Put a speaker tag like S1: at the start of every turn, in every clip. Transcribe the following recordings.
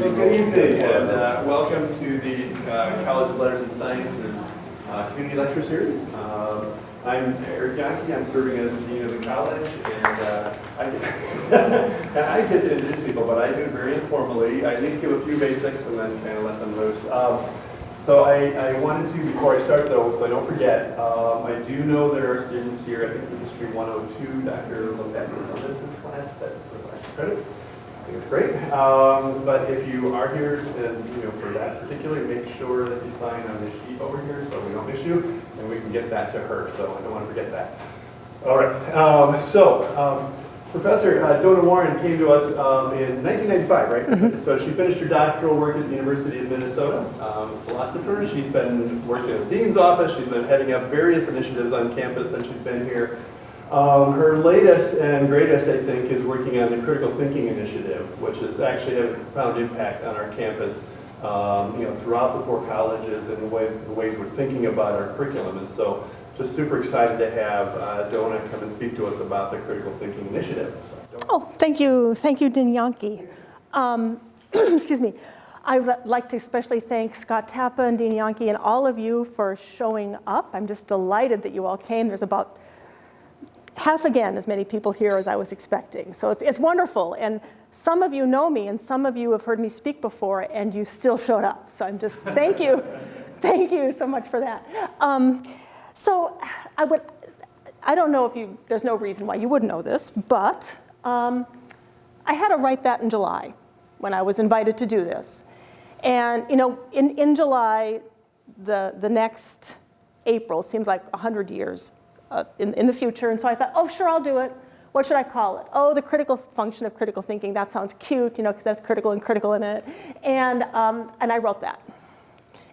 S1: Good evening, and welcome to the College of Letters and Sciences Community Lecture Series. I'm Eric Yankee. I'm serving as the Dean of the College, and I get to introduce people, but I do it very informally. I at least give a few basics and then kind of let them loose. So I wanted to, before I start though, so I don't forget, I do know there are students here, I think for History 102, Dr. Levin's class that provides credit. I think it's great. But if you are here and for that particular, make sure that you sign on this sheet over here so we don't miss you, and we can get that to her. So I don't want to forget that. All right. Professor Dôna Warren came to us in 1995, right? Mm-hmm. So she finished her doctoral work at the University of Minnesota, philosopher. She's been working in the dean's office. She's been heading up various initiatives on campus since she's been here. Her latest and greatest, I think, is working on the Critical Thinking Initiative, which has actually had a profound impact on our campus, throughout the 4 colleges and the ways we're thinking about our curriculum. And so, just super excited to have Dôna come and speak to us about the Critical Thinking Initiative.
S2: Oh, thank you, Dean Yankee. Excuse me. I would like to especially thank Scott Tappa and Dean Yankee and all of you for showing up. I'm just delighted that you all came. There's about half again as many people here as I was expecting. So it's wonderful. And some of you know me and some of you have heard me speak before and you still showed up. So I'm just, thank you. Thank you so much for that. So I don't know if there's no reason why you wouldn't know this, but I had to write that in July when I was invited to do this. And in July, the next April seems like 100 years in the future. And so I thought, oh, sure, I'll do it. What should I call it? Oh, the critical function of critical thinking. That sounds cute, because that's critical and critical in it. And I wrote that.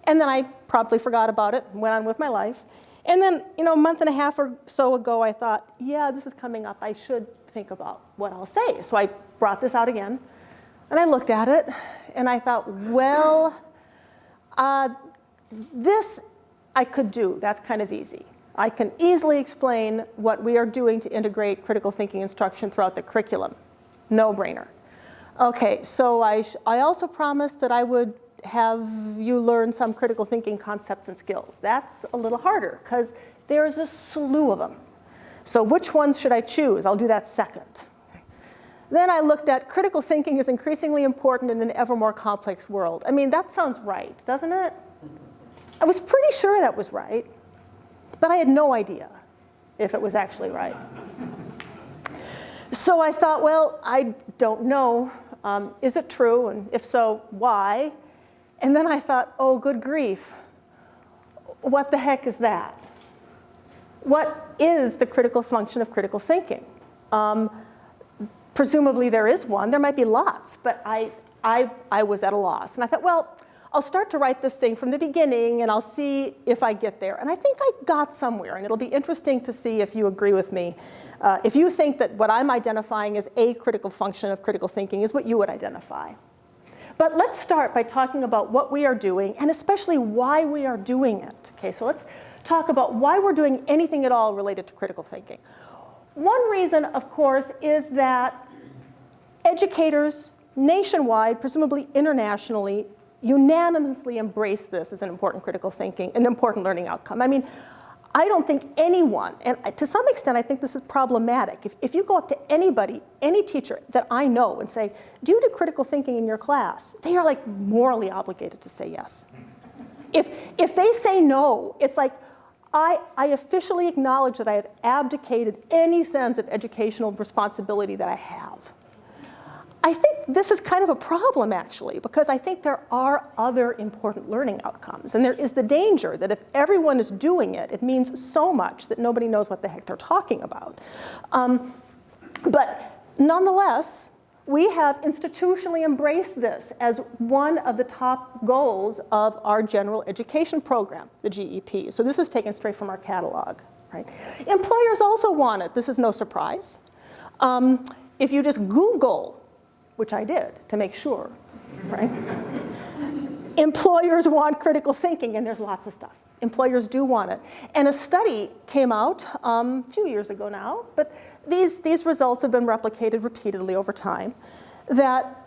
S2: And then I promptly forgot about it and went on with my life. And then, a month and a half or so ago, I thought, yeah, this is coming up. I should think about what I'll say. So I brought this out again. And I looked at it. And I thought, well, this I could do. That's kind of easy. I can easily explain what we are doing to integrate critical thinking instruction throughout the curriculum. No brainer. Okay, so I also promised that I would have you learn some critical thinking concepts and skills. That's a little harder because there's a slew of them. So which ones should I choose? I'll do that second. Then I looked at critical thinking is increasingly important in an ever more complex world. I mean, that sounds right, doesn't it? I was pretty sure that was right. But I had no idea if it was actually right. So I thought, well, I don't know. Is it true? And if so, why? And then I thought, oh, good grief. What the heck is that? What is the critical function of critical thinking? Presumably there is one. There might be lots, but I was at a loss. And I thought, well, I'll start to write this thing from the beginning, and I'll see if I get there. And I think I got somewhere, and it'll be interesting to see if you agree with me. If you think that what I'm identifying as a critical function of critical thinking is what you would identify. But let's start by talking about what we are doing, and especially why we are doing it. Okay, so let's talk about why we're doing anything at all related to critical thinking. One reason, of course, is that educators nationwide, presumably internationally, unanimously embrace this as an important critical thinking, an important learning outcome. I mean, I don't think anyone, and to some extent I think this is problematic. If you go up to anybody, any teacher that I know and say, do you do critical thinking in your class? They are like morally obligated to say yes. If they say no, it's like, I officially acknowledge that I have abdicated any sense of educational responsibility that I have. I think this is kind of a problem, actually, because I think there are other important learning outcomes. And there is the danger that if everyone is doing it, it means so much that nobody knows what the heck they're talking about. But nonetheless, we have institutionally embraced this as one of the top goals of our general education program, the GEP. So this is taken straight from our catalog, right? Employers also want it. This is no surprise. If you just Google, which I did to make sure, right? Employers want critical thinking, and there's lots of stuff. Employers do want it. And a study came out a few years ago now, but these results have been replicated repeatedly over time, that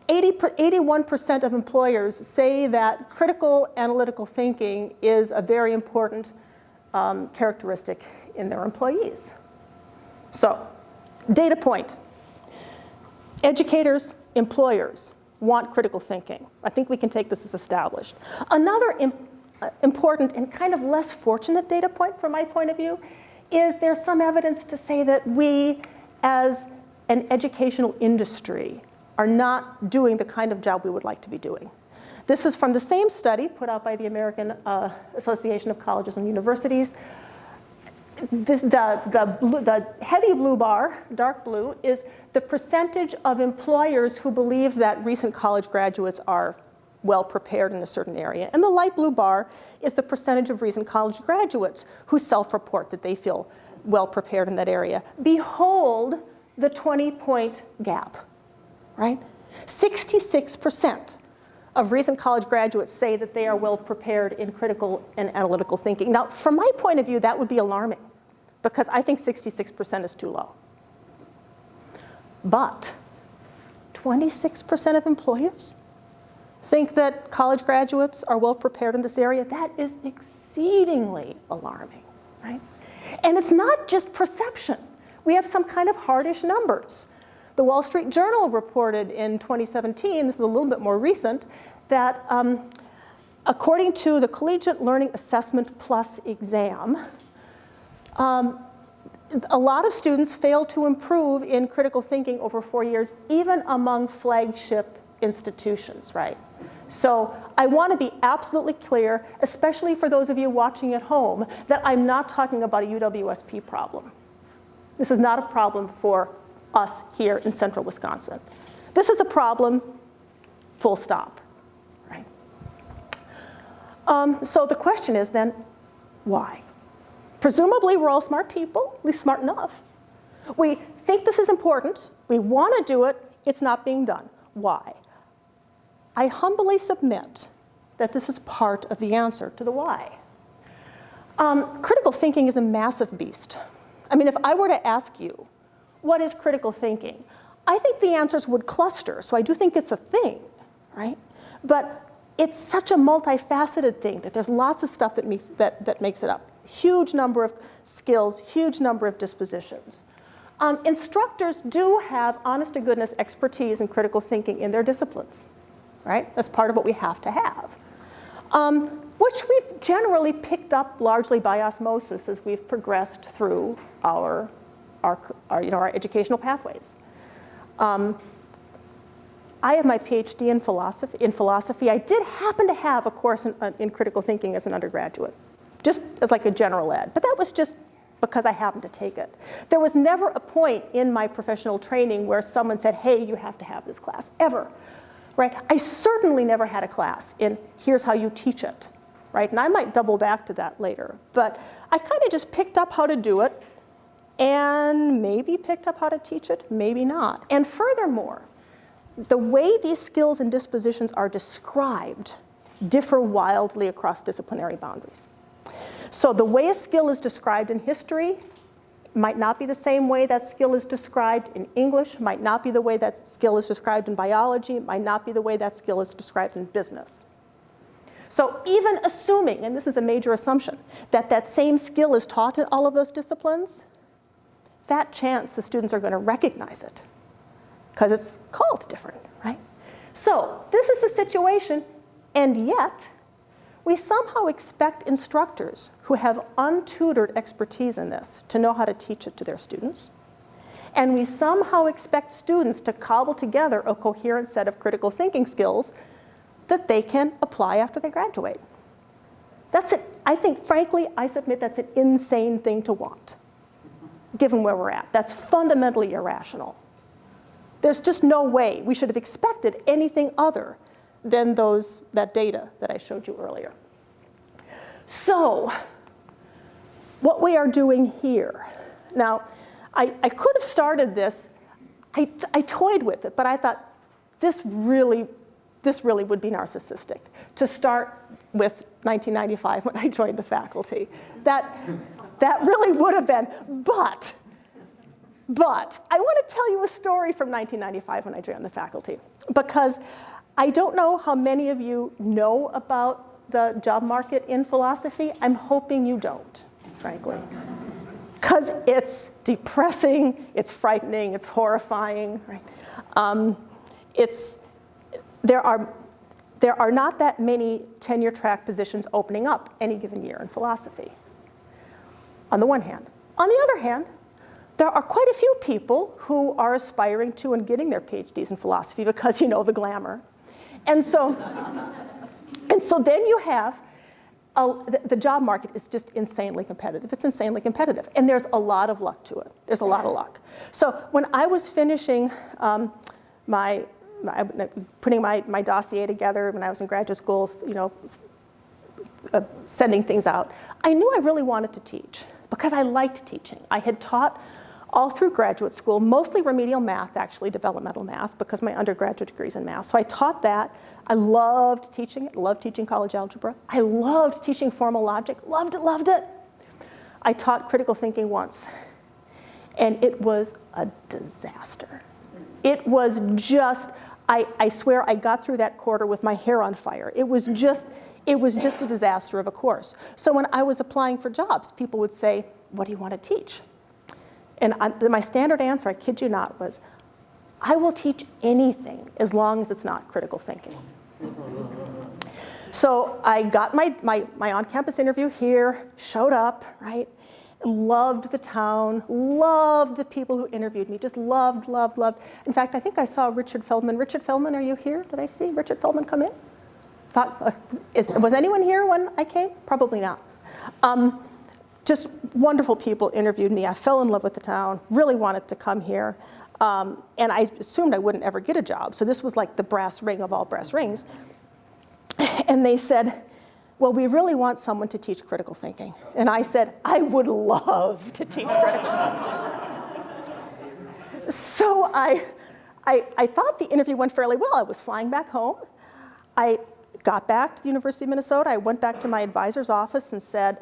S2: 81% of employers say that critical analytical thinking is a very important characteristic in their employees. So, data point. Educators, employers want critical thinking. I think we can take this as established. Another important and kind of less fortunate data point from my point of view is there's some evidence to say that we, as an educational industry, are not doing the kind of job we would like to be doing. This is from the same study put out by the American Association of Colleges and Universities. The heavy blue bar, dark blue, is the percentage of employers who believe that recent college graduates are well prepared in a certain area. And the light blue bar is the percentage of recent college graduates who self-report that they feel well prepared in that area. Behold the 20-point gap, right? 66% of recent college graduates say that they are well prepared in critical and analytical thinking. Now, from my point of view, that would be alarming, because I think 66% is too low. But 26% of employers think that college graduates are well prepared in this area. That is exceedingly alarming, right? And it's not just perception. We have some kind of hardish numbers. The Wall Street Journal reported in 2017, this is a little bit more recent, that according to the Collegiate Learning Assessment Plus exam, a lot of students fail to improve in critical thinking over 4 years, even among flagship institutions, right? So I want to be absolutely clear, especially for those of you watching at home, that I'm not talking about a UWSP problem. This is not a problem for us here in central Wisconsin. This is a problem, full stop, right? So the question is then, why? Presumably, we're all smart people, at least smart enough. We think this is important. We want to do it. It's not being done. Why? I humbly submit that this is part of the answer to the why. Critical thinking is a massive beast. I mean, if I were to ask you, what is critical thinking? I think the answers would cluster, so I do think it's a thing, right? But it's such a multifaceted thing that there's lots of stuff that makes it up. Huge number of skills, huge number of dispositions. Instructors do have, honest to goodness, expertise in critical thinking in their disciplines, right? That's part of what we have to have, which we've generally picked up largely by osmosis as we've progressed through our educational pathways. I have my PhD in philosophy. I did happen to have a course in critical thinking as an undergraduate, just as like a general ed, but that was just because I happened to take it. There was never a point in my professional training where someone said, hey, you have to have this class, ever, right? I certainly never had a class in here's how you teach it, right? And I might double back to that later, but I kind of just picked up how to do it and maybe picked up how to teach it, maybe not. And furthermore, the way these skills and dispositions are described differ wildly across disciplinary boundaries. So the way a skill is described in history might not be the same way that skill is described in English, might not be the way that skill is described in biology, might not be the way that skill is described in business. So even assuming, and this is a major assumption, that that same skill is taught in all of those disciplines, fat chance the students are going to recognize it because it's called different, right? So this is the situation, and yet we somehow expect instructors who have untutored expertise in this to know how to teach it to their students. And we somehow expect students to cobble together a coherent set of critical thinking skills that they can apply after they graduate. That's it. I think, frankly, I submit that's an insane thing to want, given where we're at. That's fundamentally irrational. There's just no way we should have expected anything other than that data that I showed you earlier. So, what we are doing here. Now, I could have started this, I toyed with it, but I thought this really would be narcissistic to start with 1995 when I joined the faculty. That really would have been, but But I want to tell you a story from 1995 when I joined the faculty, because I don't know how many of you know about the job market in philosophy. I'm hoping you don't, frankly, because it's depressing, it's frightening, it's horrifying. Right? There are not that many tenure track positions opening up any given year in philosophy, on the one hand. On the other hand, there are quite a few people who are aspiring to and getting their PhDs in philosophy because you know the glamour. And so then you have, the job market is just insanely competitive. It's insanely competitive. And there's a lot of luck to it. There's a lot of luck. So when I was finishing putting my dossier together when I was in graduate school, sending things out, I knew I really wanted to teach because I liked teaching. I had taught all through graduate school, mostly remedial math, actually, developmental math, because my undergraduate degree's in math. So I taught that. I loved teaching it, loved teaching college algebra. I loved teaching formal logic, loved it, loved it. I taught critical thinking once, and it was a disaster. It was just, I swear I got through that quarter with my hair on fire. It was just a disaster of a course. So when I was applying for jobs, people would say, what do you want to teach? And my standard answer, I kid you not, was, I will teach anything as long as it's not critical thinking. So I got my on-campus interview here, showed up, right? Loved the town, loved the people who interviewed me, just loved, loved, loved. In fact, I think I saw Richard Feldman. Richard Feldman, are you here? Did I see Richard Feldman come in? Was anyone here when I came? Probably not. Just wonderful people interviewed me. I fell in love with the town, really wanted to come here. And I assumed I wouldn't ever get a job. So this was like the brass ring of all brass rings. And they said, well, we really want someone to teach critical thinking. And I said, I would love to teach critical thinking. So I thought the interview went fairly well. I was flying back home. I got back to the University of Minnesota. I went back to my advisor's office and said,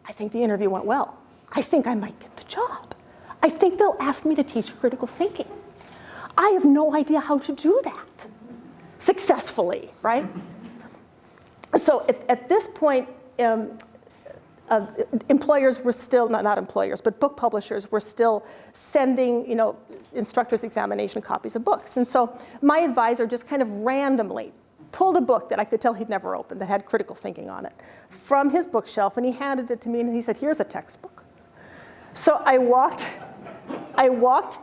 S2: I think the interview went well. I think I might get the job. I think they'll ask me to teach critical thinking. I have no idea how to do that successfully, right? So at this point, employers were still, not employers, but book publishers were still sending, instructors' examination copies of books. And so my advisor just kind of randomly pulled a book that I could tell he'd never opened that had critical thinking on it from his bookshelf, and he handed it to me, and he said, here's a textbook. So I walked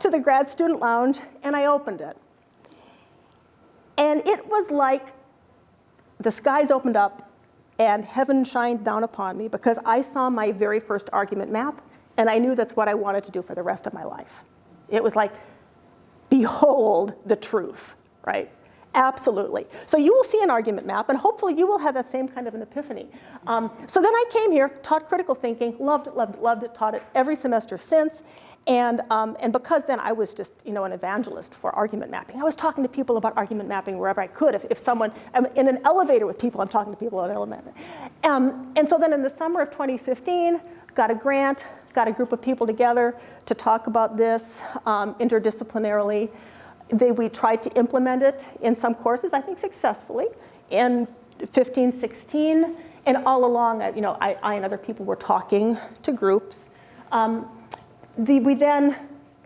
S2: to the grad student lounge, and I opened it. And it was like the skies opened up, and heaven shined down upon me, because I saw my very first argument map, and I knew that's what I wanted to do for the rest of my life. It was like, behold the truth, right? Absolutely. So you will see an argument map, and hopefully you will have that same kind of an epiphany. So then I came here, taught critical thinking, loved it, loved it, loved it, taught it every semester since. And because then I was just an evangelist for argument mapping. I was talking to people about argument mapping wherever I could. If someone, I'm in an elevator with people, I'm talking to people about argument mapping. And so then in the summer of 2015, got a grant, got a group of people together to talk about this interdisciplinarily. We tried to implement it in some courses, I think successfully, in 15, 16. And all along, I and other people were talking to groups. We then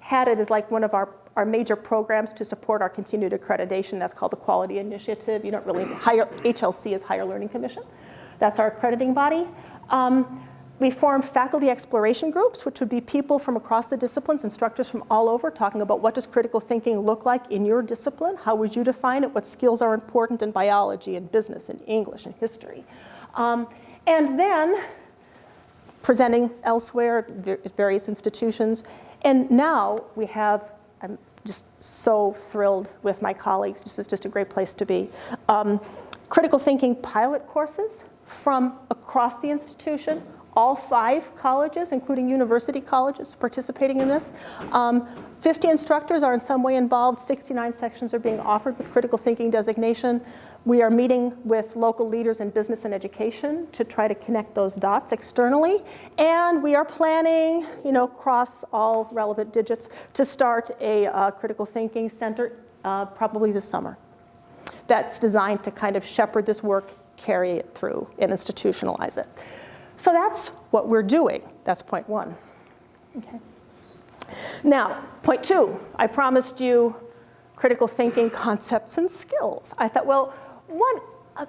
S2: had it as like one of our major programs to support our continued accreditation. That's called the Quality Initiative. You don't really, HLC is Higher Learning Commission. That's our accrediting body. We formed faculty exploration groups, which would be people from across the disciplines, instructors from all over, talking about what does critical thinking look like in your discipline? How would you define it? What skills are important in biology and business and English and history? And then presenting elsewhere at various institutions. And now we have, I'm just so thrilled with my colleagues. This is just a great place to be. Critical thinking pilot courses from across the institution, all 5 colleges, including university colleges, participating in this. 50 instructors are in some way involved. 69 sections are being offered with critical thinking designation. We are meeting with local leaders in business and education to try to connect those dots externally. And we are planning, across all relevant digits, to start a critical thinking center probably this summer. That's designed to kind of shepherd this work, carry it through, and institutionalize it. So that's what we're doing. That's point 1. Okay. Now, point 2, I promised you critical thinking concepts and skills. I thought, well,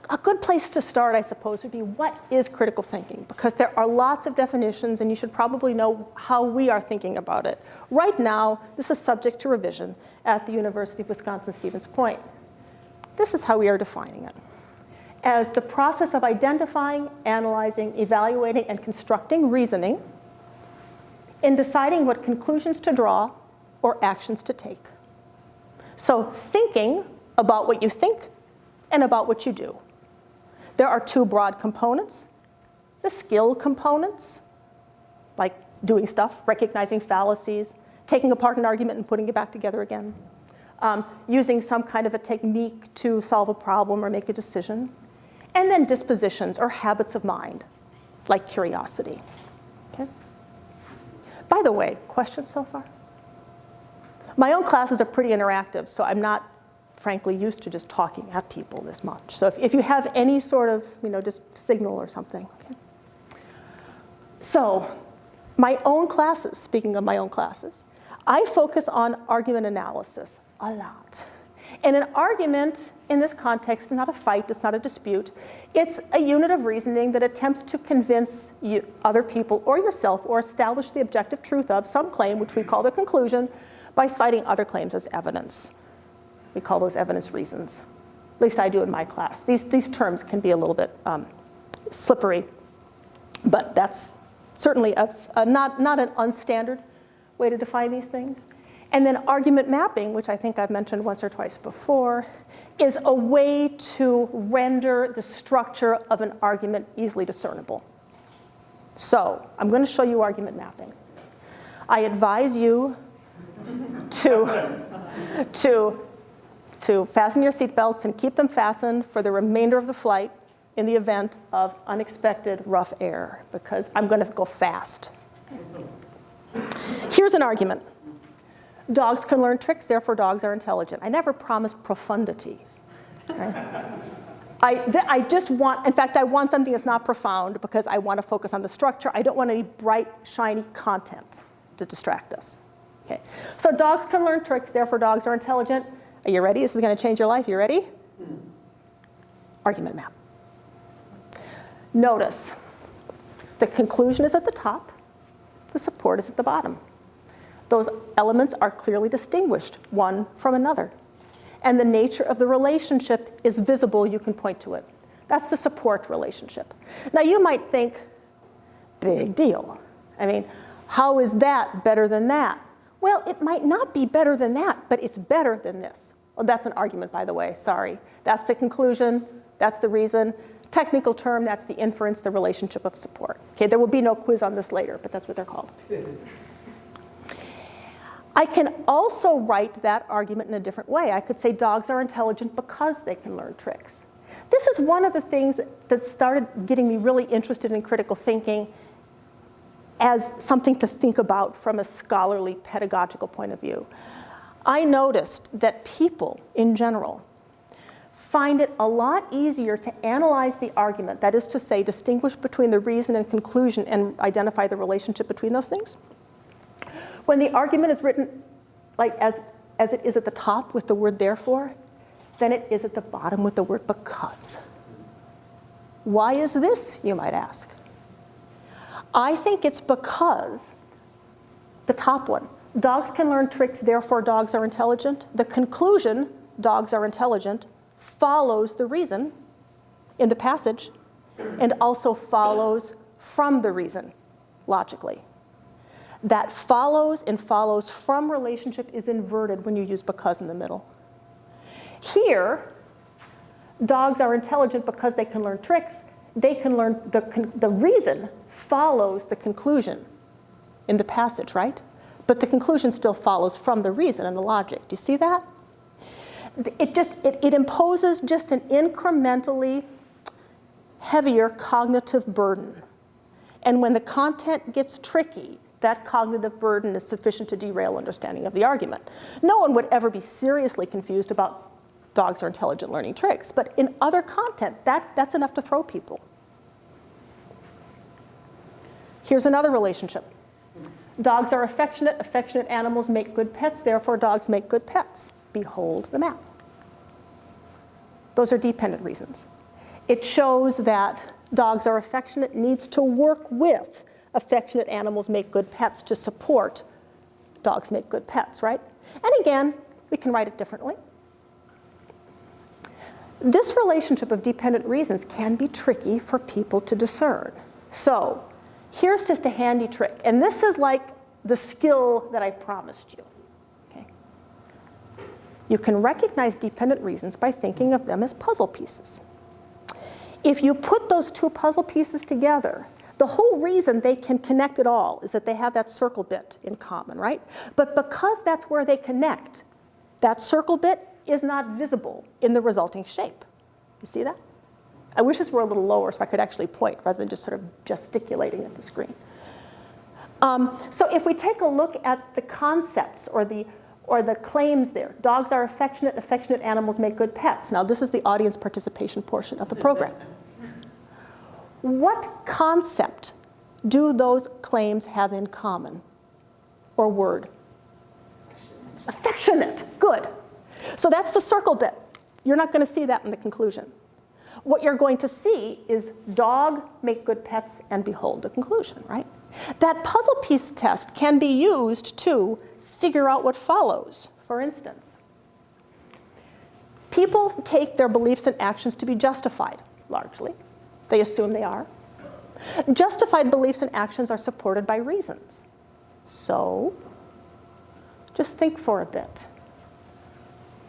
S2: a good place to start, I suppose, would be what is critical thinking? Because there are lots of definitions, and you should probably know how we are thinking about it. Right now, this is subject to revision at the University of Wisconsin-Stevens Point. This is how we are defining it: as the process of identifying, analyzing, evaluating, and constructing reasoning in deciding what conclusions to draw or actions to take. So thinking about what you think and about what you do. There are 2 broad components: the skill components, like doing stuff, recognizing fallacies, taking apart an argument and putting it back together again, using some kind of a technique to solve a problem or make a decision. And then dispositions or habits of mind, like curiosity. Okay? By the way, questions so far? My own classes are pretty interactive, so I'm not, frankly, used to just talking at people this much. So if you have any sort of, just signal or something. Okay? So my own classes, speaking of my own classes, I focus on argument analysis a lot. And an argument in this context is not a fight, it's not a dispute. It's a unit of reasoning that attempts to convince other people or yourself or establish the objective truth of some claim, which we call the conclusion, by citing other claims as evidence. We call those evidence reasons. At least I do in my class. These terms can be a little bit slippery, but that's certainly not an unstandard way to define these things. And then argument mapping, which I think I've mentioned once or twice before, is a way to render the structure of an argument easily discernible. So I'm going to show you argument mapping. I advise you to fasten your seatbelts and keep them fastened for the remainder of the flight in the event of unexpected rough air, because I'm going to go fast. Here's an argument. Dogs can learn tricks, therefore dogs are intelligent. I never promised profundity. Right? I just want, in fact, I want something that's not profound because I want to focus on the structure. I don't want any bright, shiny content to distract us. Okay. So dogs can learn tricks, therefore dogs are intelligent. Are you ready? This is going to change your life. You ready? Argument map. Notice, the conclusion is at the top. The support is at the bottom. Those elements are clearly distinguished, one from another. And the nature of the relationship is visible. You can point to it. That's the support relationship. Now, you might think, big deal. I mean, how is that better than that? Well, it might not be better than that, but it's better than this. Well, that's an argument, by the way. Sorry. That's the conclusion. That's the reason. Technical term, that's the inference, the relationship of support. Okay, there will be no quiz on this later, but that's what they're called. I can also write that argument in a different way. I could say dogs are intelligent because they can learn tricks. This is one of the things that started getting me really interested in critical thinking as something to think about from a scholarly pedagogical point of view. I noticed that people in general find it a lot easier to analyze the argument, that is to say, distinguish between the reason and conclusion and identify the relationship between those things, when the argument is written like as it is at the top with the word therefore, than it is at the bottom with the word because. Why is this, you might ask? I think it's because the top one, dogs can learn tricks, therefore dogs are intelligent. The conclusion, dogs are intelligent, follows the reason in the passage and also follows from the reason logically. That follows and follows from relationship is inverted when you use because in the middle. Here, dogs are intelligent because they can learn tricks. they can learn, the reason follows the conclusion in the passage, right? But the conclusion still follows from the reason and the logic. Do you see that? It imposes just an incrementally heavier cognitive burden. And when the content gets tricky, that cognitive burden is sufficient to derail understanding of the argument. No one would ever be seriously confused about dogs are intelligent learning tricks, but in other content, that's enough to throw people. Here's another relationship. Dogs are affectionate. Affectionate animals make good pets. Therefore, dogs make good pets. Behold the map. Those are dependent reasons. It shows that dogs are affectionate, needs to work with affectionate animals make good pets to support dogs make good pets, right? And again, we can write it differently. This relationship of dependent reasons can be tricky for people to discern. So here's just a handy trick. And this is like the skill that I promised you. Okay? You can recognize dependent reasons by thinking of them as puzzle pieces. If you put those two puzzle pieces together, the whole reason they can connect at all is that they have that circle bit in common, right? But because that's where they connect, that circle bit is not visible in the resulting shape. You see that? I wish this were a little lower so I could actually point rather than just sort of gesticulating at the screen. So if we take a look at the concepts or the claims there, dogs are affectionate, affectionate animals make good pets. Now this is the audience participation portion of the program. What concept do those claims have in common or word? Affectionate, good. So that's the circle bit. You're not going to see that in the conclusion. What you're going to see is dog, make good pets, and behold the conclusion, right? That puzzle piece test can be used to figure out what follows. For instance, people take their beliefs and actions to be justified, largely. They assume they are. Justified beliefs and actions are supported by reasons. So, just think for a bit.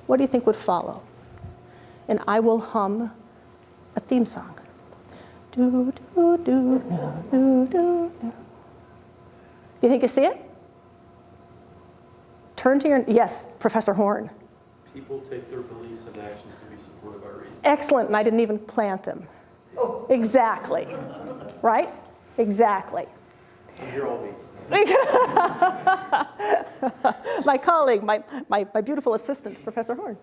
S2: What do you think would follow? And I will hum a theme song. Do, do, do, do, do, do. You think you see it? Turn to your, yes, Professor Horn.
S3: People take their beliefs and actions to be supported by reason.
S2: Excellent, and I didn't even plant him. Oh. Exactly, right? Exactly.
S1: You're all me.
S2: My colleague, my beautiful assistant, Professor Horn.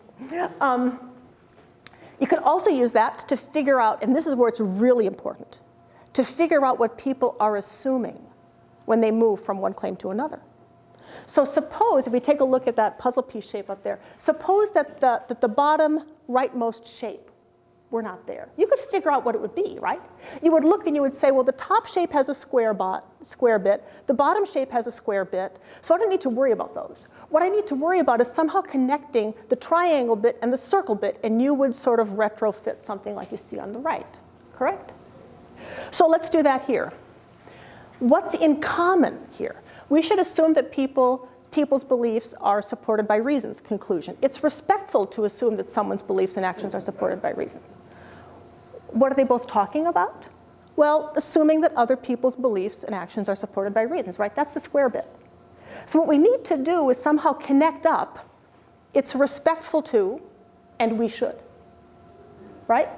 S2: You can also use that to figure out, and this is where it's really important, to figure out what people are assuming when they move from one claim to another. So suppose, if we take a look at that puzzle piece shape up there, suppose that the bottom rightmost shape were not there. You could figure out what it would be, right? You would look and you would say, well, the top shape has a square bit, the bottom shape has a square bit, so I don't need to worry about those. What I need to worry about is somehow connecting the triangle bit and the circle bit, and you would sort of retrofit something like you see on the right, correct? So let's do that here. What's in common here? We should assume that people's beliefs are supported by reasons, conclusion. It's respectful to assume that someone's beliefs and actions are supported by reason. What are they both talking about? Well, assuming that other people's beliefs and actions are supported by reasons, right? That's the square bit. So what we need to do is somehow connect up, it's respectful to, and we should, right?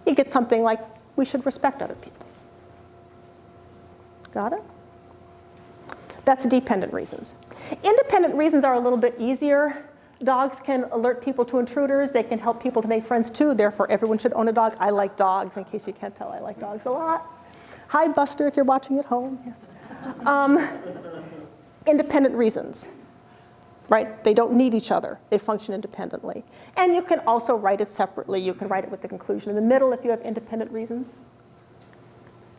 S2: You get something like, we should respect other people. Got it? That's dependent reasons. Independent reasons are a little bit easier. Dogs can alert people to intruders. They can help people to make friends too. Therefore, everyone should own a dog. I like dogs. In case you can't tell, I like dogs a lot. Hi, Buster, if you're watching at home. Yes. Independent reasons, right? They don't need each other. They function independently. And you can also write it separately. You can write it with the conclusion in the middle if you have independent reasons.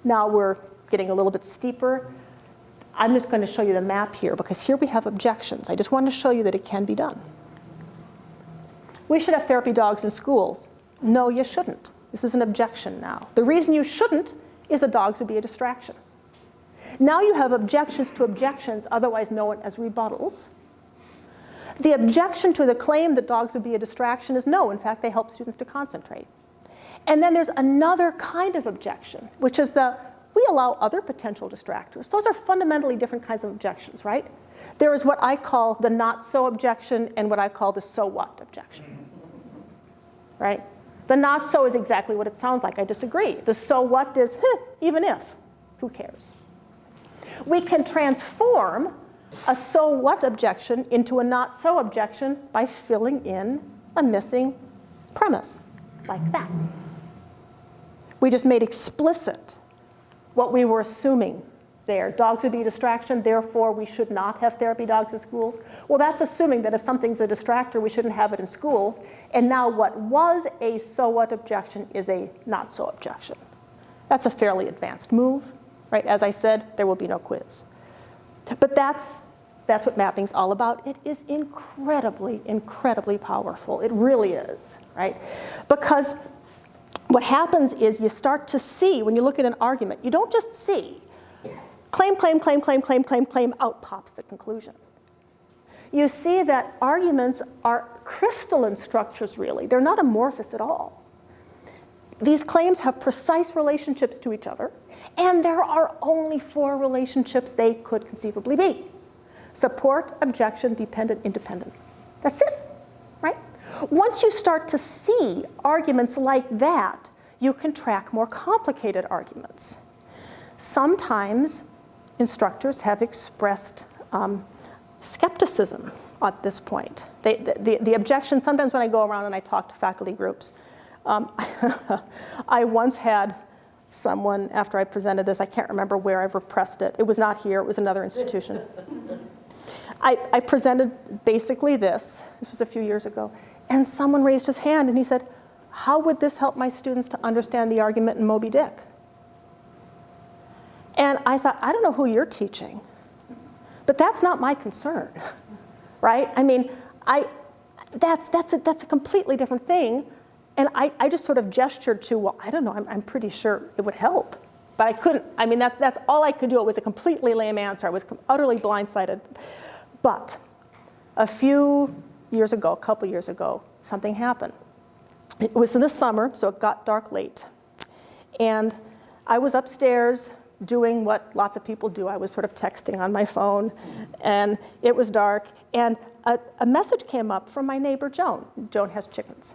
S2: Now we're getting a little bit steeper. I'm just going to show you the map here because here we have objections. I just want to show you that it can be done. We should have therapy dogs in schools. No, you shouldn't. This is an objection now. The reason you shouldn't is that dogs would be a distraction. Now you have objections to objections, otherwise known as rebuttals. The objection to the claim that dogs would be a distraction is no. In fact, they help students to concentrate. And then there's another kind of objection, which is we allow other potential distractors. Those are fundamentally different kinds of objections, right? There is what I call the not-so objection and what I call the so what objection, right? The not-so is exactly what it sounds like. I disagree. The so what is, even if, who cares? We can transform a so what objection into a not-so objection by filling in a missing premise, like that. We just made explicit what we were assuming there. Dogs would be a distraction, therefore we should not have therapy dogs in schools. Well, that's assuming that if something's a distractor, we shouldn't have it in school. And now what was a so what objection is a not so objection. That's a fairly advanced move, right? As I said, there will be no quiz. But that's what mapping's all about. It is incredibly, incredibly powerful. It really is, right? Because what happens is you start to see, when you look at an argument, you don't just see claim, claim, claim, claim, claim, claim, claim, out pops the conclusion. You see that arguments are crystalline structures, really. They're not amorphous at all. These claims have precise relationships to each other, and there are only 4 relationships they could conceivably be. Support, objection, dependent, independent. That's it, right? Once you start to see arguments like that, you can track more complicated arguments. Sometimes instructors have expressed skepticism at this point. The objection, sometimes when I go around and I talk to faculty groups, I once had someone, after I presented this, I can't remember where I repressed it. It was not here, it was another institution. I presented basically this was a few years ago, and someone raised his hand and he said, how would this help my students to understand the argument in Moby Dick? And I thought, I don't know who you're teaching, but that's not my concern, right? I mean, that's a completely different thing. And I just sort of gestured to, well, I don't know, I'm pretty sure it would help. But I couldn't, I mean, that's all I could do. It was a completely lame answer. I was utterly blindsided. But a few years ago, a couple years ago, something happened. It was in the summer, so it got dark late. And I was upstairs doing what lots of people do. I was sort of texting on my phone, and it was dark. And a message came up from my neighbor, Joan. Joan has chickens.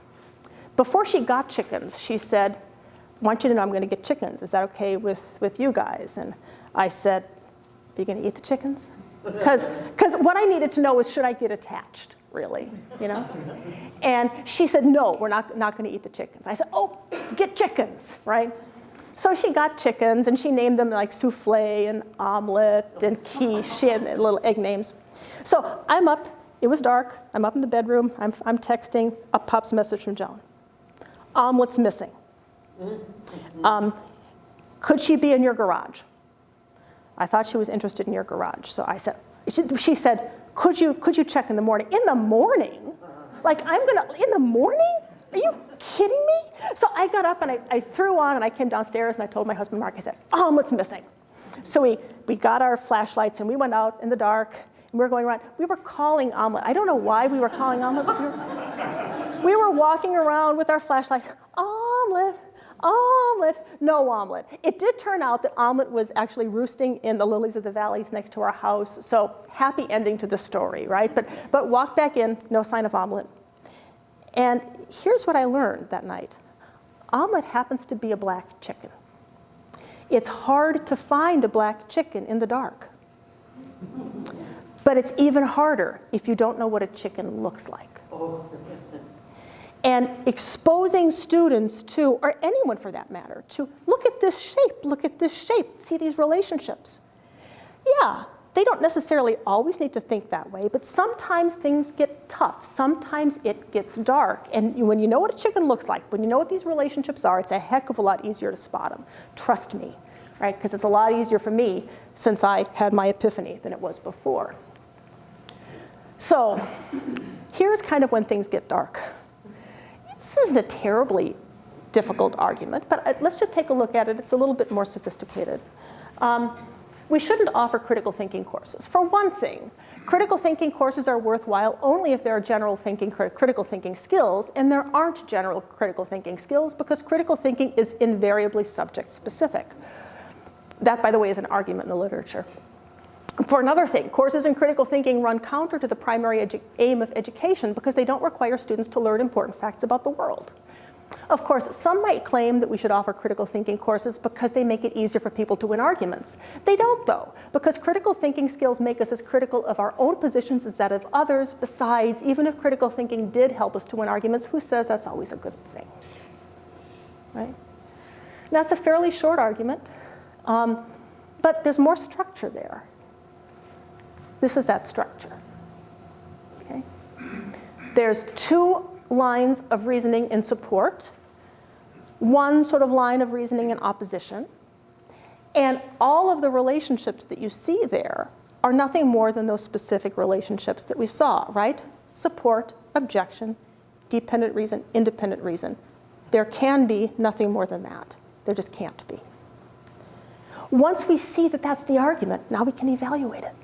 S2: Before she got chickens, she said, I want you to know I'm going to get chickens. Is that okay with you guys? And I said, are you going to eat the chickens? Because what I needed to know was, should I get attached, really, you know? And she said, no, we're not going to eat the chickens. I said, oh, get chickens, right? So she got chickens, and she named them like souffle and omelet and quiche. She had little egg names. So I'm up. It was dark. I'm up in the bedroom. I'm texting. Up pops a message from Joan. Omelet's missing. Could she be in your garage? I thought she was interested in your garage. So I said, she said, could you check in the morning? In the morning? Like, in the morning? Are you kidding me? So I got up and I threw on and I came downstairs and I told my husband, Mark, I said, omelet's missing. So we got our flashlights and we went out in the dark and we were going around. We were calling omelet. I don't know why we were calling omelet. We were walking around with our flashlight, omelet, omelet, no omelet. It did turn out that omelet was actually roosting in the lilies of the valleys next to our house. So happy ending to the story, right? But walked back in, no sign of omelet. And here's what I learned that night. Omelet happens to be a black chicken. It's hard to find a black chicken in the dark. But it's even harder if you don't know what a chicken looks like. Oh. And exposing students to, or anyone for that matter, to look at this shape, see these relationships. Yeah, they don't necessarily always need to think that way, but sometimes things get tough. Sometimes it gets dark. And when you know what a chicken looks like, when you know what these relationships are, it's a heck of a lot easier to spot them. Trust me, right? Because it's a lot easier for me since I had my epiphany than it was before. So here's kind of when things get dark. This isn't a terribly difficult argument, but let's just take a look at it. It's a little bit more sophisticated. We shouldn't offer critical thinking courses. For one thing, critical thinking courses are worthwhile only if there are general thinking, critical thinking skills, and there aren't general critical thinking skills because critical thinking is invariably subject specific. That, by the way, is an argument in the literature. For another thing, courses in critical thinking run counter to the primary aim of education because they don't require students to learn important facts about the world. Of course, some might claim that we should offer critical thinking courses because they make it easier for people to win arguments. They don't, though, because critical thinking skills make us as critical of our own positions as that of others. Besides, even if critical thinking did help us to win arguments, who says that's always a good thing? Right? And that's a fairly short argument, but there's more structure there. This is that structure. Okay? There's two lines of reasoning in support, one sort of line of reasoning in opposition, and all of the relationships that you see there are nothing more than those specific relationships that we saw, right? Support, objection, dependent reason, independent reason. There can be nothing more than that. There just can't be. Once we see that that's the argument, now we can evaluate it.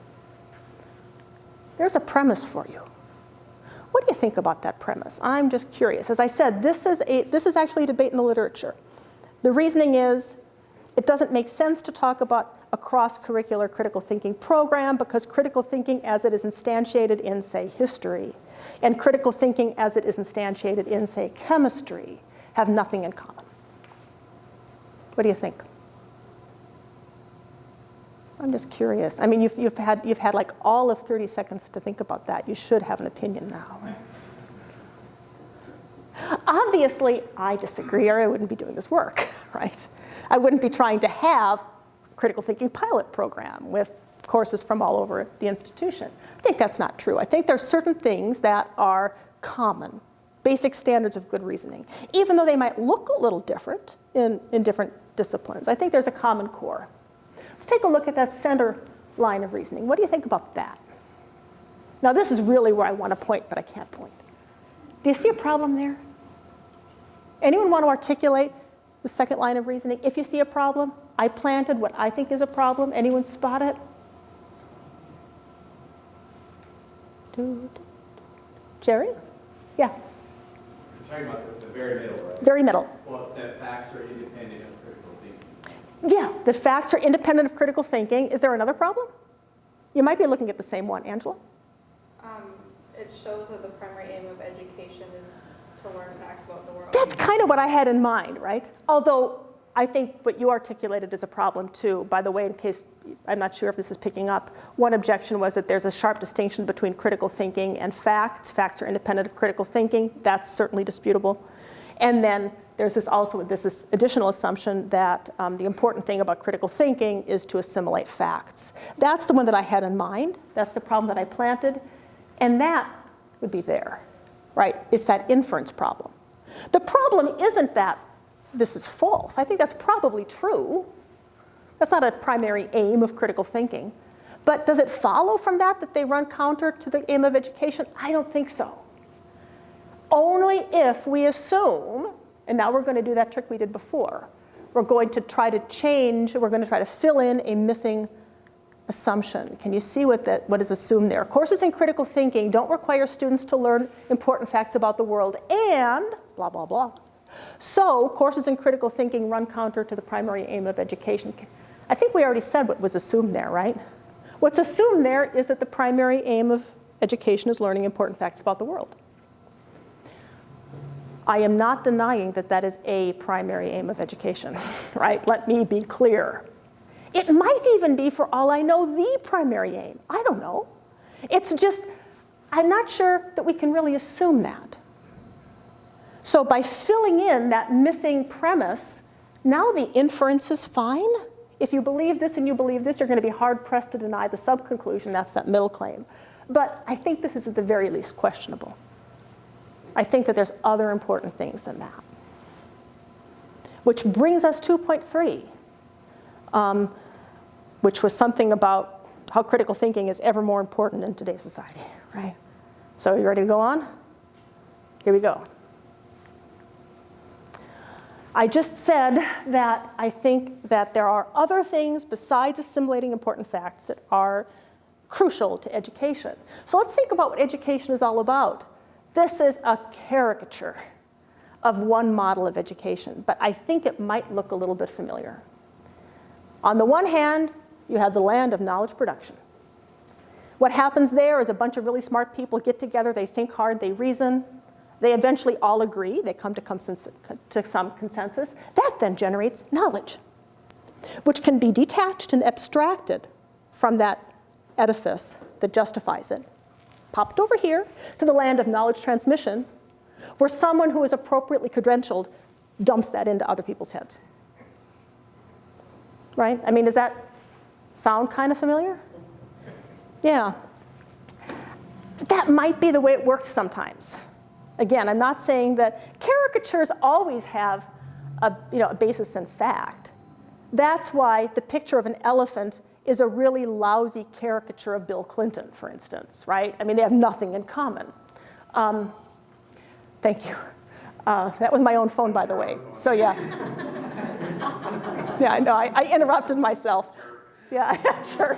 S2: There's a premise for you. What do you think about that premise? I'm just curious. As I said, this is actually a debate in the literature. The reasoning is it doesn't make sense to talk about a cross-curricular critical thinking program because critical thinking as it is instantiated in, say, history, and critical thinking as it is instantiated in, say, chemistry, have nothing in common. What do you think? I'm just curious. I mean, you've had like all of 30 seconds to think about that. You should have an opinion now. Obviously, I disagree, or I wouldn't be doing this work, right? I wouldn't be trying to have a critical thinking pilot program with courses from all over the institution. I think that's not true. I think there are certain things that are common, basic standards of good reasoning, even though they might look a little different in different disciplines. I think there's a common core. Let's take a look at that center line of reasoning. What do you think about that? Now, this is really where I want to point, but I can't point. Do you see a problem there? Anyone want to articulate the second line of reasoning? If you see a problem, I planted what I think is a problem. Anyone spot it? Jerry? Yeah.
S4: You're talking about the very middle, right?
S2: Very middle.
S4: Well, it's that facts are independent of critical thinking.
S2: Yeah, the facts are independent of critical thinking. Is there another problem? You might be looking at the same one. Angela?
S5: It shows that the primary aim of education is to learn facts about the world.
S2: That's kind of what I had in mind, right? Although I think what you articulated is a problem too. By the way, in case I'm not sure if this is picking up, one objection was that there's a sharp distinction between critical thinking and facts. Facts are independent of critical thinking. That's certainly disputable. And then there's this additional assumption that the important thing about critical thinking is to assimilate facts. That's the one that I had in mind. That's the problem that I planted. And that would be there, right? It's that inference problem. The problem isn't that this is false. I think that's probably true. That's not a primary aim of critical thinking. But does it follow from that they run counter to the aim of education? I don't think so. Only if we assume, and now we're going to do that trick we did before, we're going to try to fill in a missing assumption. Can you see what is assumed there? Courses in critical thinking don't require students to learn important facts about the world and blah, blah, blah. So courses in critical thinking run counter to the primary aim of education. I think we already said what was assumed there, right? What's assumed there is that the primary aim of education is learning important facts about the world. I am not denying that that is a primary aim of education, right? Let me be clear. It might even be, for all I know, the primary aim. I don't know. It's just, I'm not sure that we can really assume that. So by filling in that missing premise, now the inference is fine. If you believe this and you believe this, you're going to be hard-pressed to deny the sub-conclusion. That's that middle claim. But I think this is at the very least questionable. I think that there's other important things than that. Which brings us to point 3. Which was something about how critical thinking is ever more important in today's society, right? So are you ready to go on? Here we go. I just said that I think that there are other things besides assimilating important facts that are crucial to education. So let's think about what education is all about. This is a caricature of one model of education, but I think it might look a little bit familiar. On the one hand, you have the land of knowledge production. What happens there is a bunch of really smart people get together, they think hard, they reason, they eventually all agree, they come to some consensus. That then generates knowledge, which can be detached and abstracted from that edifice that justifies it. Popped over here to the land of knowledge transmission, where someone who is appropriately credentialed dumps that into other people's heads. Right? I mean, does that sound kind of familiar? Yeah. That might be the way it works sometimes. Again, I'm not saying that caricatures always have a basis in fact. That's why the picture of an elephant is a really lousy caricature of Bill Clinton, for instance, right? I mean, they have nothing in common. Thank you. That was my own phone, by the way. So yeah. Yeah, I know, I interrupted myself. Yeah, sure.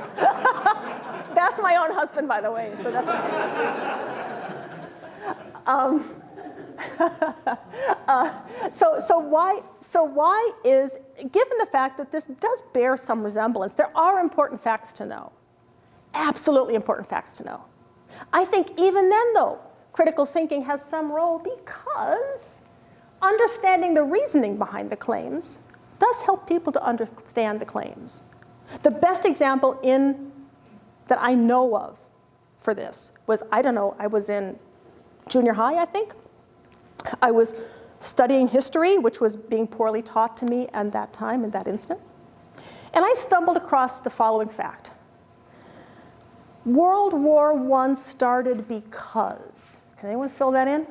S2: That's my own husband, by the way, so that's so why is, given the fact that this does bear some resemblance, there are important facts to know. Absolutely important facts to know. I think even then, though, critical thinking has some role because understanding the reasoning behind the claims does help people to understand the claims. The best example that I know of for this was, I don't know, I was in junior high, I think. I was studying history, which was being poorly taught to me at that time, in that instant. And I stumbled across the following fact. World War I started because, can anyone fill that in?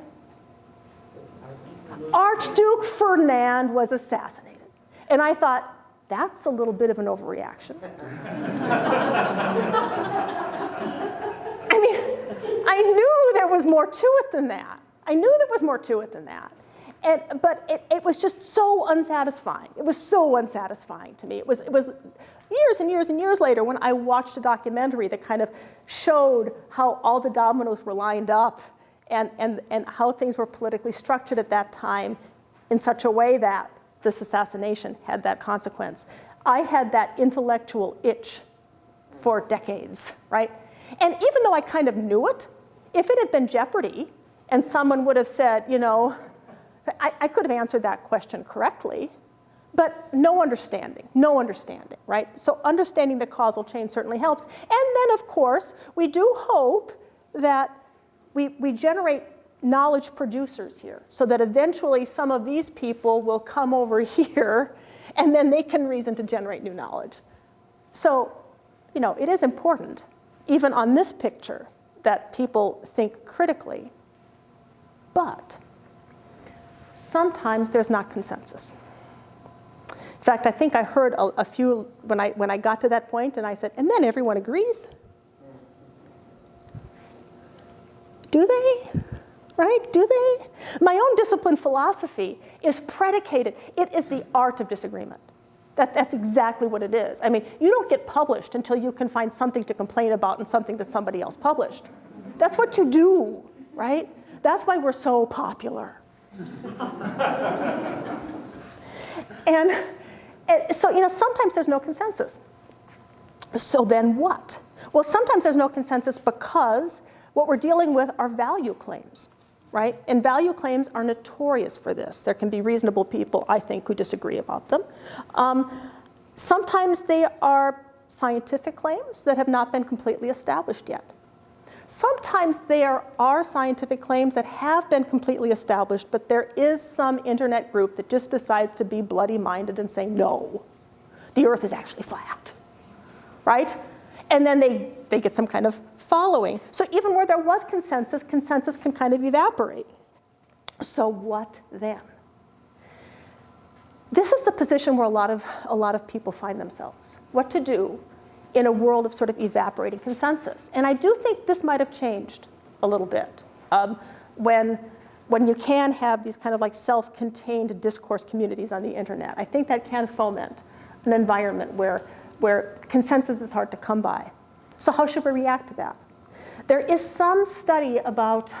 S2: Archduke Ferdinand was assassinated. And I thought, that's a little bit of an overreaction. I mean, I knew there was more to it than that. But it was just so unsatisfying. It was so unsatisfying to me. It was years and years and years later when I watched a documentary that kind of showed how all the dominoes were lined up and how things were politically structured at that time in such a way that this assassination had that consequence. I had that intellectual itch for decades, right? And even though I kind of knew it, if it had been Jeopardy and someone would have said, I could have answered that question correctly, but no understanding, right? So understanding the causal chain certainly helps. And then, of course, we do hope that we generate knowledge producers here so that eventually some of these people will come over here and then they can reason to generate new knowledge. So, it is important, even on this picture, that people think critically. But sometimes there's not consensus. In fact, I think I heard a few when I got to that point, and I said, and then everyone agrees? Do they? Right? Do they? My own discipline, philosophy, is predicated. It is the art of disagreement. That's exactly what it is. I mean, you don't get published until you can find something to complain about and something that somebody else published. That's what you do, right? That's why we're so popular. And so, sometimes there's no consensus. So then what? Well, sometimes there's no consensus because what we're dealing with are value claims, right? And value claims are notorious for this. There can be reasonable people, I think, who disagree about them. Sometimes they are scientific claims that have not been completely established yet. Sometimes there are scientific claims that have been completely established, but there is some internet group that just decides to be bloody-minded and say, no, the Earth is actually flat, right? And then they get some kind of following. So even where there was consensus can kind of evaporate. So what then? This is the position where a lot of people find themselves. What to do in a world of sort of evaporating consensus. And I do think this might have changed a little bit when when you can have these kind of like self-contained discourse communities on the internet. I think that can foment an environment where consensus is hard to come by. So how should we react to that? There is some study about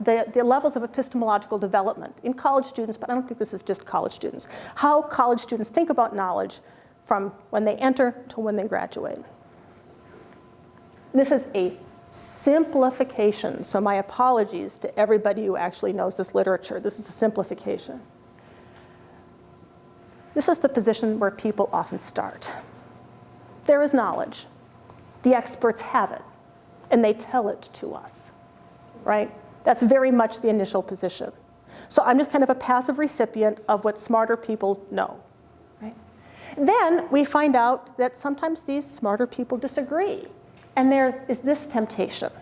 S2: the levels of epistemological development in college students, but I don't think this is just college students, how college students think about knowledge from when they enter to when they graduate. This is a simplification, so my apologies to everybody who actually knows this literature. This is a simplification. This is the position where people often start. There is knowledge. The experts have it, and they tell it to us, right? That's very much the initial position. So I'm just kind of a passive recipient of what smarter people know, right? Then we find out that sometimes these smarter people disagree. And there is this temptation.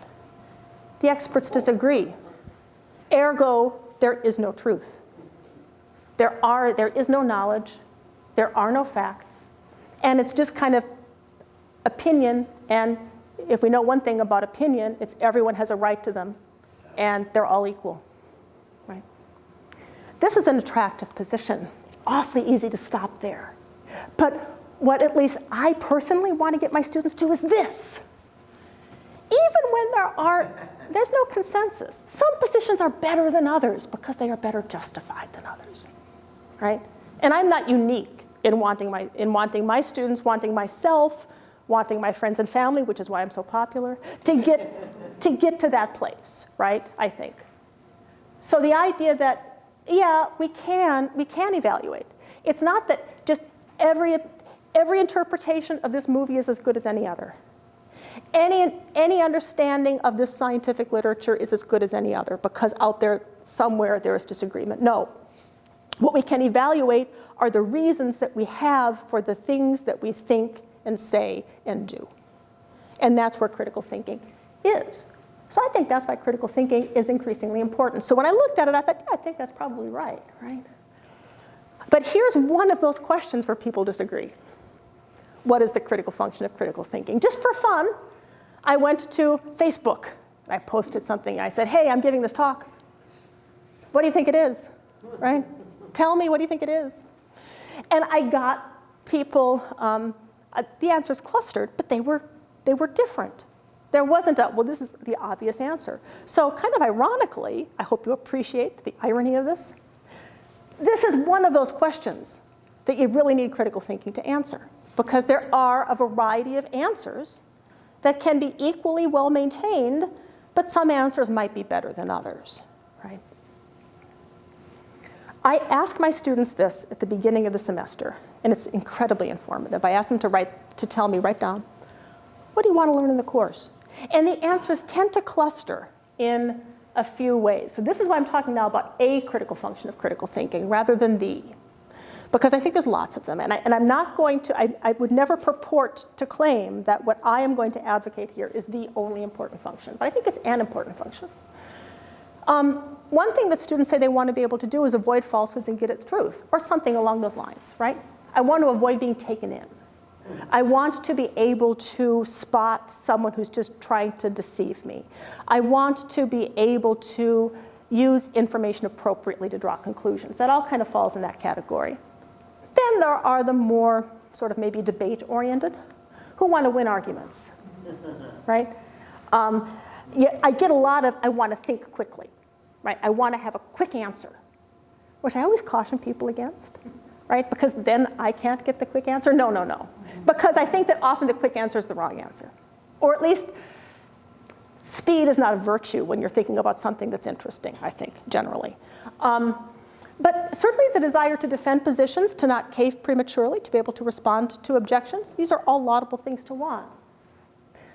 S2: The experts disagree. Ergo, there is no truth. There is no knowledge. There are no facts. And it's just kind of opinion. And if we know one thing about opinion, it's everyone has a right to them. And they're all equal, right? This is an attractive position. It's awfully easy to stop there. But what at least I personally want to get my students to is this. Even when there's no consensus. Some positions are better than others because they are better justified than others, right? And I'm not unique in wanting my students, wanting myself, wanting my friends and family, which is why I'm so popular, to get to that place, right? I think. So the idea that, yeah, we can evaluate. It's not that just every interpretation of this movie is as good as any other. Any understanding of this scientific literature is as good as any other because out there somewhere there is disagreement. No. What we can evaluate are the reasons that we have for the things that we think and say and do. And that's where critical thinking is. So I think that's why critical thinking is increasingly important. So when I looked at it, I thought, yeah, I think that's probably right? But here's one of those questions where people disagree. What is the critical function of critical thinking? Just for fun, I went to Facebook. I posted something. I said, hey, I'm giving this talk. What do you think it is? Right? Tell me, what do you think it is? And I got people, the answers clustered, but they were different. There wasn't a, well, this is the obvious answer. So kind of ironically, I hope you appreciate the irony of this. This is one of those questions that you really need critical thinking to answer. Because there are a variety of answers that can be equally well maintained, but some answers might be better than others, right? I ask my students this at the beginning of the semester, and it's incredibly informative. I ask them to tell me, write down, what do you want to learn in the course? And the answers tend to cluster in a few ways. So this is why I'm talking now about a critical function of critical thinking rather than the. Because I think there's lots of them. And I'm not going to, I would never purport to claim that what I am going to advocate here is the only important function. But I think it's an important function. One thing that students say they want to be able to do is avoid falsehoods and get at the truth, or something along those lines, right? I want to avoid being taken in. I want to be able to spot someone who's just trying to deceive me. I want to be able to use information appropriately to draw conclusions. That all kind of falls in that category. Then there are the more sort of maybe debate-oriented who want to win arguments, right? Yeah, I get a lot of, I want to think quickly, right? I want to have a quick answer, which I always caution people against, right? Because then I can't get the quick answer. No. Because I think that often the quick answer is the wrong answer. Or at least speed is not a virtue when you're thinking about something that's interesting, I think, generally. But certainly the desire to defend positions, to not cave prematurely, to be able to respond to objections, these are all laudable things to want.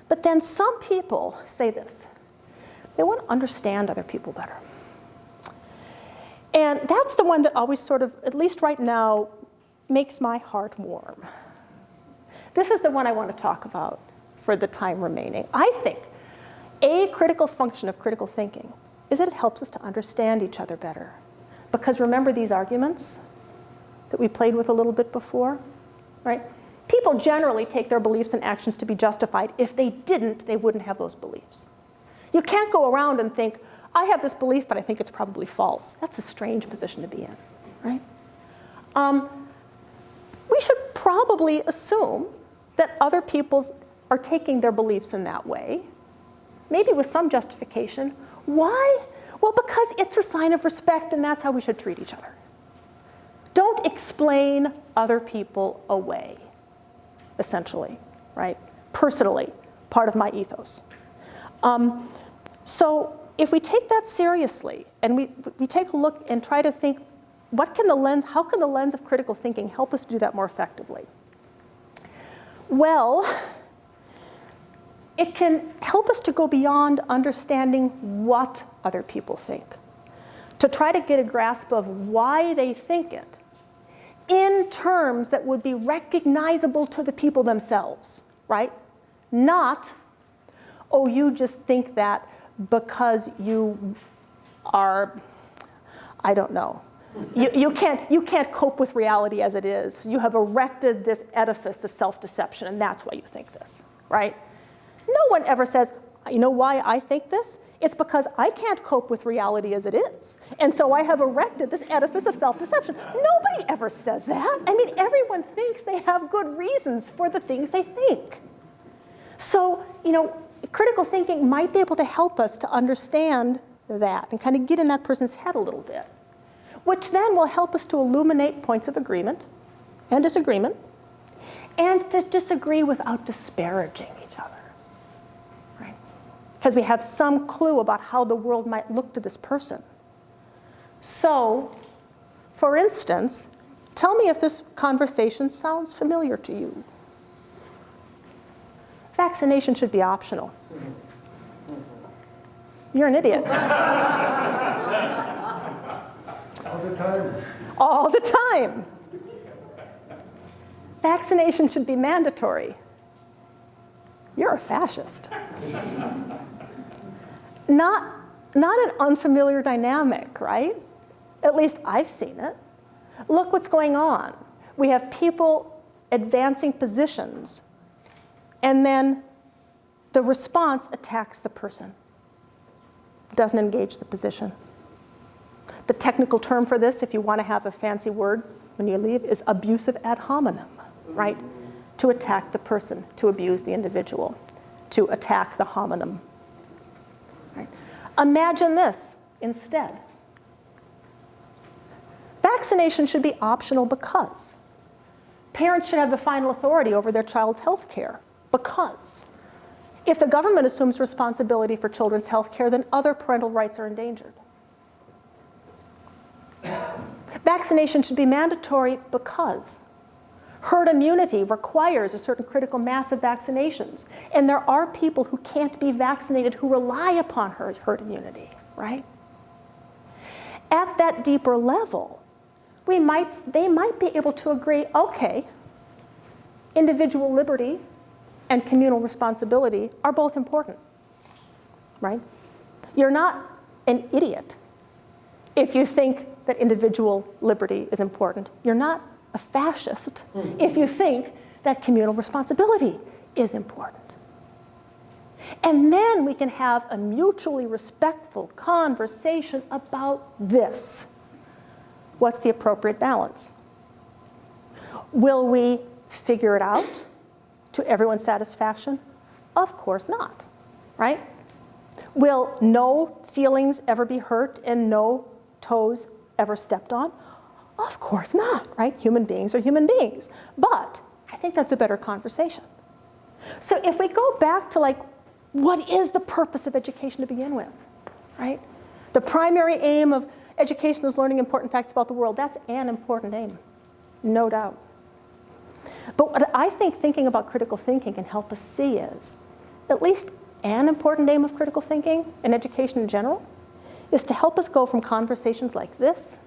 S2: But then some people say this. They want to understand other people better. And that's the one that always sort of, at least right now, makes my heart warm. This is the one I want to talk about for the time remaining. I think a critical function of critical thinking is that it helps us to understand each other better. Because remember these arguments that we played with a little bit before, right? People generally take their beliefs and actions to be justified. If they didn't, they wouldn't have those beliefs. You can't go around and think, I have this belief, but I think it's probably false. That's a strange position to be in, right? We should probably assume that other people are taking their beliefs in that way, maybe with some justification. Why? Well, because it's a sign of respect, and that's how we should treat each other. Don't explain other people away, essentially, right? Personally, part of my ethos. So if we take that seriously, and we take a look and try to think, how can the lens of critical thinking help us do that more effectively? Well, it can help us to go beyond understanding what other people think, to try to get a grasp of why they think it in terms that would be recognizable to the people themselves, right? Not, oh, you just think that because you are, I don't know. You can't cope with reality as it is. You have erected this edifice of self-deception, and that's why you think this, right? No one ever says, you know why I think this? It's because I can't cope with reality as it is. And so I have erected this edifice of self-deception. Nobody ever says that. I mean, everyone thinks they have good reasons for the things they think. So, critical thinking might be able to help us to understand that and kind of get in that person's head a little bit, which then will help us to illuminate points of agreement and disagreement, and to disagree without disparaging each other, right? Because we have some clue about how the world might look to this person. So, for instance, tell me if this conversation sounds familiar to you. Vaccination should be optional. You're an idiot.
S6: All the time.
S2: All the time. Vaccination should be mandatory. You're a fascist. Not an unfamiliar dynamic, right? At least I've seen it. Look what's going on. We have people advancing positions, and then the response attacks the person. Doesn't engage the position. The technical term for this, if you want to have a fancy word when you leave, is abusive ad hominem, right? To attack the person, to abuse the individual, to attack the hominem. Right? Imagine this instead. Vaccination should be optional because parents should have the final authority over their child's health care. Because if the government assumes responsibility for children's health care, then other parental rights are endangered. Vaccination should be mandatory because herd immunity requires a certain critical mass of vaccinations. And there are people who can't be vaccinated who rely upon herd immunity, right? At that deeper level, they might be able to agree, okay, individual liberty and communal responsibility are both important, right? You're not an idiot if you think that individual liberty is important. You're not a fascist if you think that communal responsibility is important. And then we can have a mutually respectful conversation about this. What's the appropriate balance? Will we figure it out to everyone's satisfaction? Of course not, right? Will no feelings ever be hurt and no toes ever stepped on? Of course not, right? Human beings are human beings. But I think that's a better conversation. So if we go back to what is the purpose of education to begin with, right? The primary aim of education is learning important facts about the world. That's an important aim, no doubt. But what I think thinking about critical thinking can help us see is, at least an important aim of critical thinking and education in general, is to help us go from conversations like this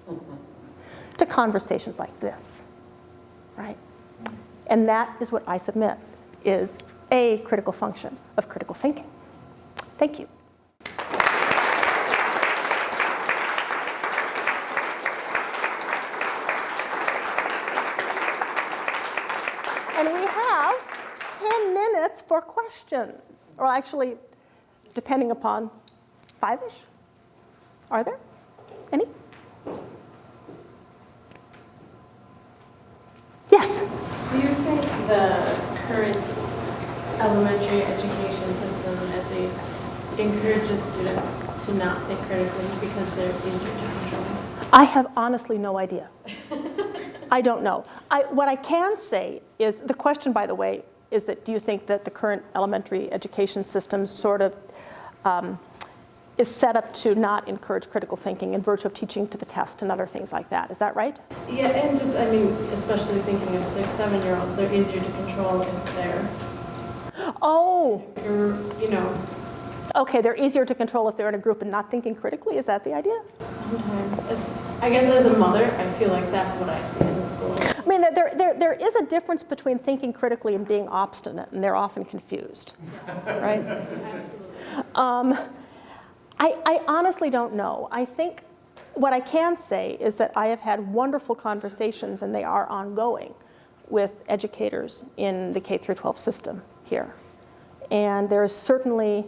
S2: to conversations like this, right? And that is what I submit is a critical function of critical thinking. Thank you. And we have 10 minutes for questions, or actually, depending upon 5-ish. Are there? Any? Yes?
S7: Do you think the current elementary education system, at least, encourages students to not think critically because they're easier to control?
S2: I have honestly no idea. I don't know. What I can say is, the question, by the way, is that do you think that the current elementary education system sort of is set up to not encourage critical thinking in virtue of teaching to the test and other things like that? Is that right?
S7: Yeah, and just, I mean, especially thinking of 6, 7-year-olds, they're easier to control if they're,
S2: Oh,
S7: you know,
S2: okay, they're easier to control if they're in a group and not thinking critically. Is that the idea?
S7: sometimes. I guess as a mother, I feel like that's what I see in the school.
S2: I mean, there is a difference between thinking critically and being obstinate, and they're often confused, right?
S7: Absolutely.
S2: I honestly don't know. I think what I can say is that I have had wonderful conversations, and they are ongoing, with educators in the K-12 system here. And there is certainly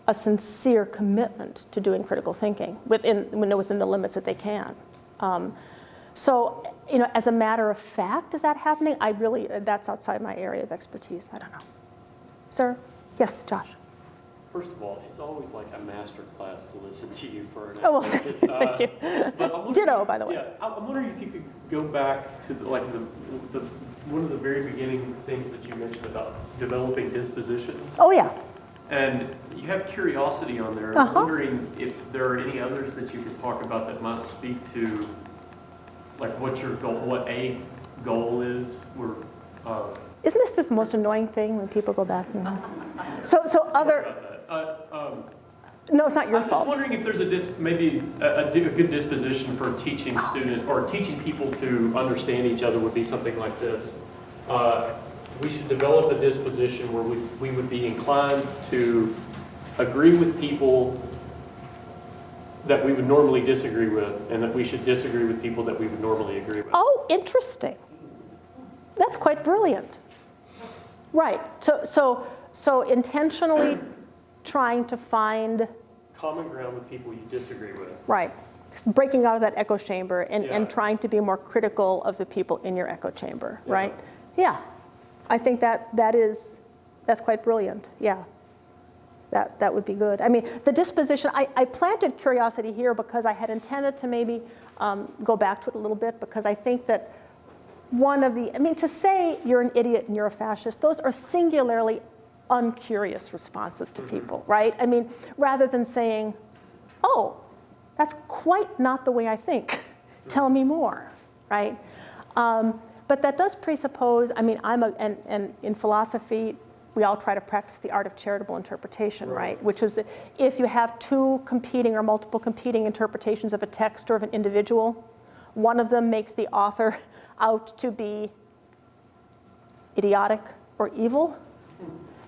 S2: a sincere commitment to doing critical thinking within the limits that they can. So, you know, as a matter of fact, is that happening? That's outside my area of expertise. I don't know. Sir? Yes, Josh.
S3: First of all, it's always like a master class to listen to you for an
S2: Oh, well,
S3: hour. Because,
S2: thank you.
S3: but I'm wondering
S2: Ditto,
S3: if-
S2: by the way.
S3: Yeah, I'm wondering if you could go back to the one of the very beginning things that you mentioned about developing dispositions.
S2: Oh, yeah.
S3: And you have curiosity on there.
S2: Uh-huh.
S3: I'm wondering if there are any others that you could talk about that might speak to, like, what your goal, what a goal is.
S2: Isn't this the most annoying thing when people go back? So other, no, it's not your
S3: I'm just
S2: fault.
S3: wondering if there's maybe a good disposition for teaching student or teaching people to understand each other would be something like this. We should develop a disposition where we would be inclined to agree with people that we would normally disagree with, and that we should disagree with people that we would normally agree with.
S2: Oh, interesting. That's quite brilliant. Right. So intentionally trying to find
S3: Common ground with people you disagree with.
S2: right. Breaking out of that echo chamber and
S3: Yeah.
S2: trying to be more critical of the people in your echo chamber,
S3: Yeah.
S2: right? Yeah. I think that's quite brilliant. Yeah. That would be good. I mean, the disposition, I planted curiosity here because I had intended to maybe go back to it a little bit, because I think that to say you're an idiot and you're a fascist, those are singularly uncurious responses to people, right? I mean, rather than saying, oh, that's quite not the way I think. Tell me more, right? But that does presuppose, I mean, and in philosophy, we all try to practice the art of charitable interpretation, right? Which is if you have two competing or multiple competing interpretations of a text or of an individual, one of them makes the author out to be idiotic or evil,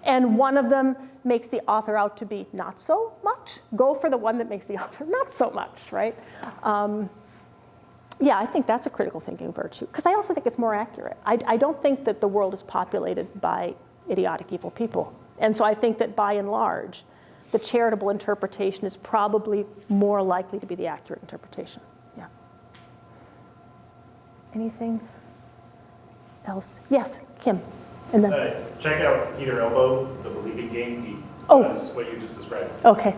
S2: and one of them makes the author out to be not so much. Go for the one that makes the author not so much, right? Yeah, I think that's a critical thinking virtue, because I also think it's more accurate. I don't think that the world is populated by idiotic, evil people. And so I think that by and large, the charitable interpretation is probably more likely to be the accurate interpretation. Yeah. Anything else? Yes, Kim. And then,
S8: Check out Peter Elbow, the believing game. He
S2: Oh.
S8: does what you just described.
S2: okay.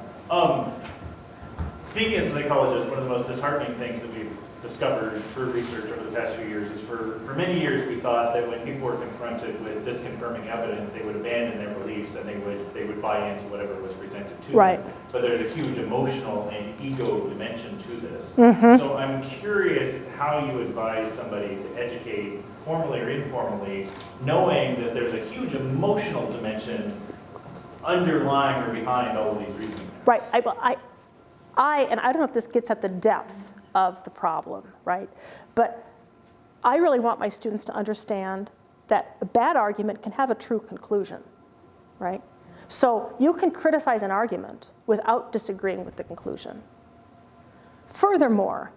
S8: Speaking as a psychologist, one of the most disheartening things that we've discovered through research over the past few years is for many years we thought that when people were confronted with disconfirming evidence, they would abandon their beliefs and they would buy into whatever was presented to
S2: Right.
S8: them. But there's a huge emotional and ego dimension to this.
S2: Mm-hmm.
S8: So I'm curious how you advise somebody to educate, formally or informally, knowing that there's a huge emotional dimension underlying or behind all of these reasons.
S2: Right. And I don't know if this gets at the depth of the problem, right? But I really want my students to understand that a bad argument can have a true conclusion, right? So you can criticize an argument without disagreeing with the conclusion. Furthermore,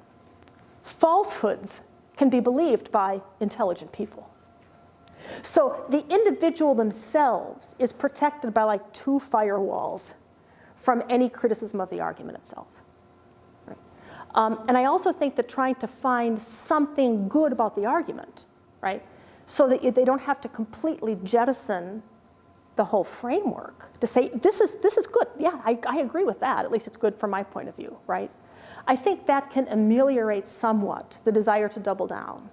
S2: falsehoods can be believed by intelligent people. So the individual themselves is protected by like 2 firewalls from any criticism of the argument itself. And I also think that trying to find something good about the argument, right, so that they don't have to completely jettison the whole framework to say, this is good. Yeah, I agree with that. At least it's good from my point of view, right? I think that can ameliorate somewhat the desire to double down.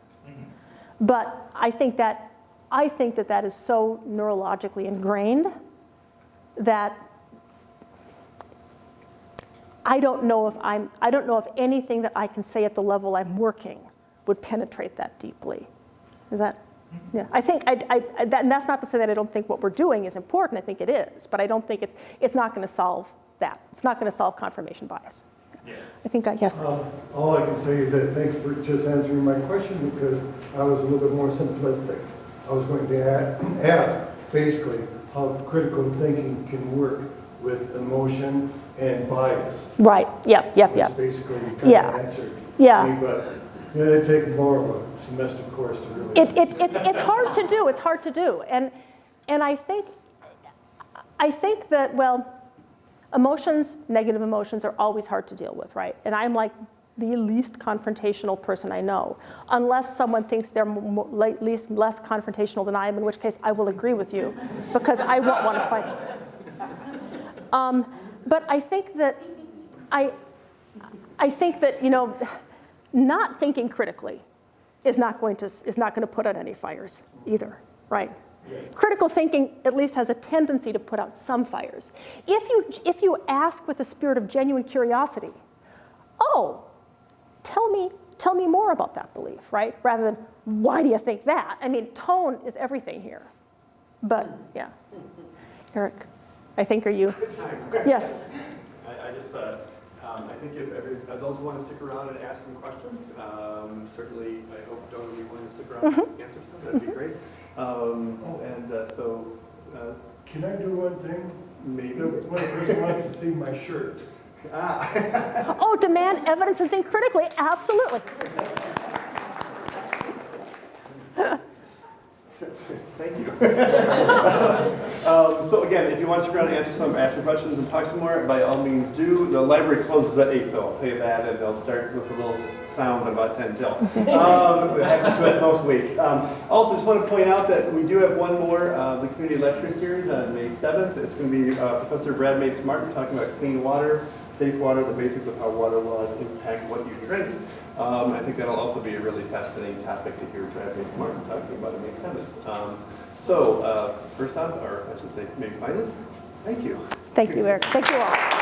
S2: But I think that that is so neurologically ingrained that I don't know if anything that I can say at the level I'm working would penetrate that deeply. Is that? Yeah. I think and that's not to say that I don't think what we're doing is important. I think it is, but I don't think it's not going to solve that. It's not going to solve confirmation bias.
S8: Yeah.
S2: I think yes.
S6: All I can say is that thanks for just answering my question, because I was a little bit more simplistic. I was going to ask basically how critical thinking can work with emotion and bias.
S2: Right. Yep.
S6: Which basically you kind of answered me, but it'd take more of a semester course to really.
S2: It's hard to do. It's hard to do, and I think that, well, emotions, negative emotions, are always hard to deal with, right? And I'm like the least confrontational person I know, unless someone thinks they're less confrontational than I am, in which case I will agree with you, because I won't want to fight it. But I think that not thinking critically is not going to put out any fires either, right? Yes. Critical thinking at least has a tendency to put out some fires. If you ask with a spirit of genuine curiosity, oh, tell me more about that belief, right? Rather than, why do you think that? I mean, tone is everything here. But yeah, Eric, I think, are you? Yes.
S1: I think if those who want to stick around and ask some questions, certainly I hope Dôna will be willing to stick around and answer some. That'd be great.
S6: Can I do one thing?
S1: Maybe.
S6: One person wants to see my shirt.
S2: Oh, demand evidence and think critically. Absolutely.
S1: Thank you. So again, if you want to stick around and ask some questions and talk some more, by all means do. The library closes at 8, though, I'll tell you that, and they'll start with the little sounds at about 10 till. It happens to us most weeks. Also, just want to point out that we do have one more, the community lecture series on May 7th. It's going to be Professor Brad Mapes-Martin talking about clean water, safe water, the basics of how water laws impact what you drink. I think that'll also be a really fascinating topic to hear Brad Mapes-Martin talking about on May 7th. First off, or I should say maybe finally, thank you.
S2: Thank you, Eric. Thank you all.